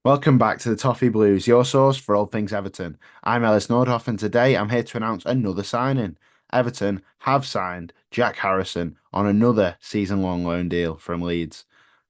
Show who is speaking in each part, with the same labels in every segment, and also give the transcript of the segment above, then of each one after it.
Speaker 1: Welcome back to the Toffee Blues, your source for all things Everton. I'm Ellis Nordhoff, and today I'm here to announce another signing. Everton have signed Jack Harrison on another season-long loan deal from Leeds.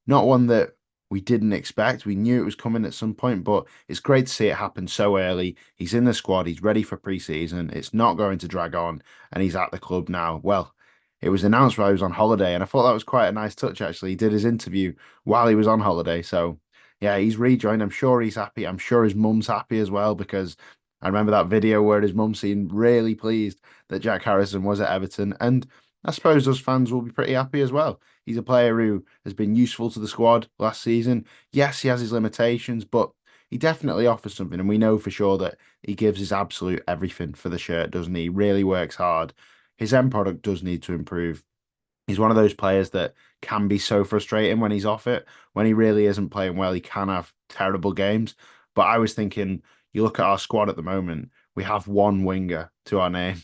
Speaker 1: Not one that we didn't expect. We knew it was coming at some point, but it's great to see it happen so early. He's in the squad, he's ready for pre-season. It's not going to drag on, and he's at the club now. Well, it was announced while he was on holiday, and I thought that was quite a nice touch, actually. He did his interview while he was on holiday, so yeah, he's rejoined. I'm sure he's happy. I'm sure his mum's happy as well because I remember that video where his mum seemed really pleased that Jack Harrison was at Everton. And I suppose us fans will be pretty happy as well. He's a player who has been useful to the squad last season. Yes, he has his limitations, but he definitely offers something. And we know for sure that he gives his absolute everything for the shirt, doesn't he? He really works hard. His end product does need to improve. He's one of those players that can be so frustrating when he's off it. When he really isn't playing well, he can have terrible games. But I was thinking, you look at our squad at the moment, we have one winger to our name,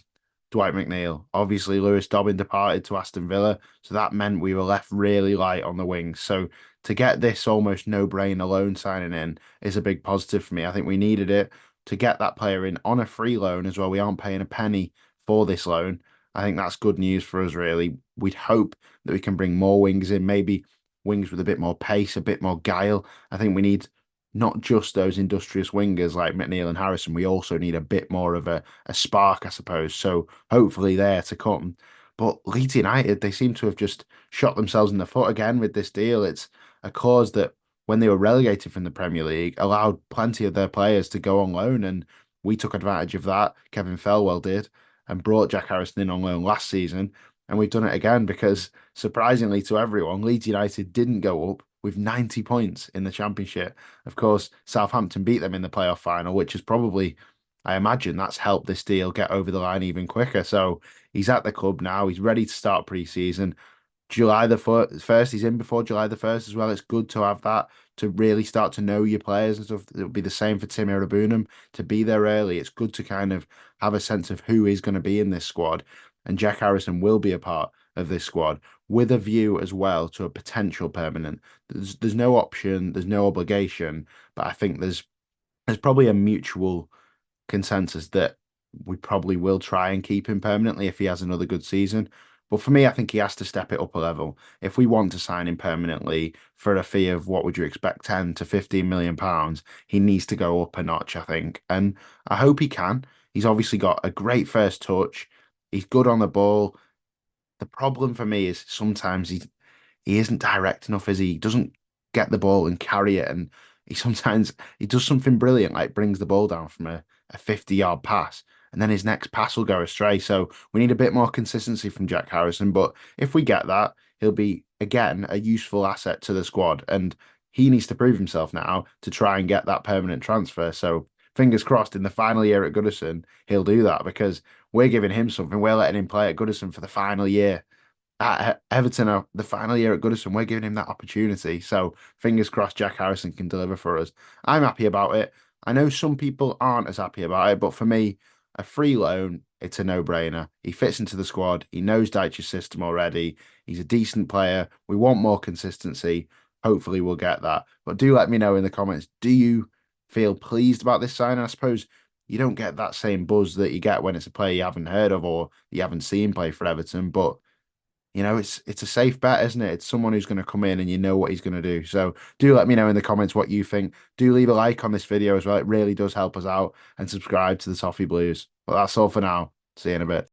Speaker 1: Dwight McNeil. Obviously, Lewis Dobbin departed to Aston Villa, so that meant we were left really light on the wings. So to get this almost no-brainer loan signing in is a big positive for me. I think we needed it to get that player in on a free loan as well. We aren't paying a penny for this loan. I think that's good news for us, really. We'd hope that we can bring more wings in, maybe wings with a bit more pace, a bit more guile. I think we need not just those industrious wingers like McNeil and Harrison. We also need a bit more of a spark, I suppose. So hopefully there to come. But Leeds United, they seem to have just shot themselves in the foot again with this deal. It's a cause that when they were relegated from the Premier League, allowed plenty of their players to go on loan, and we took advantage of that. Kevin Felwell did and brought Jack Harrison in on loan last season. And we've done it again because, surprisingly to everyone, Leeds United didn't go up with 90 points in the Championship. Of course, Southampton beat them in the playoff final, which is probably, I imagine, that's helped this deal get over the line even quicker. So he's at the club now. He's ready to start pre-season. July the 1st, he's in before July the 1st as well. It's good to have that to really start to know your players and stuff. It'll be the same for Tim Iroegbunam to be there early. It's good to kind of have a sense of who is going to be in this squad. And Jack Harrison will be a part of this squad with a view as well to a potential permanent. There's no option, there's no obligation, but I think there's probably a mutual consensus that we probably will try and keep him permanently if he has another good season. But for me, I think he has to step it up a level. If we want to sign him permanently for a fee of what would you expect, 10 to 15 million pounds, he needs to go up a notch, I think. And I hope he can. He's obviously got a great first touch. He's good on the ball. The problem for me is sometimes he isn't direct enough, is he? He doesn't get the ball and carry it, and he does something brilliant, like brings the ball down from a 50-yard pass, and then his next pass will go astray. So we need a bit more consistency from Jack Harrison. But if we get that, he'll be again a useful asset to the squad, and he needs to prove himself now to try and get that permanent transfer. So fingers crossed in the final year at Goodison, he'll do that because we're giving him something. We're letting him play at Goodison for the final year at Everton, the final year at Goodison, we're giving him that opportunity. So fingers crossed Jack Harrison can deliver for us. I'm happy about it. I know some people aren't as happy about it, but for me, a free loan, it's a no-brainer. He fits into the squad. He knows Dyche's system already. He's a decent player. We want more consistency. Hopefully we'll get that. But do let me know in the comments, do you feel pleased about this sign? I suppose you don't get that same buzz that you get when it's a player you haven't heard of or you haven't seen play for Everton, but it's a safe bet, isn't it? It's someone who's going to come in and you know what he's going to do. So do let me know in the comments what you think. Do leave a like on this video as well. It really does help us out and subscribe to the Toffee Blues. But that's all for now. See you in a bit.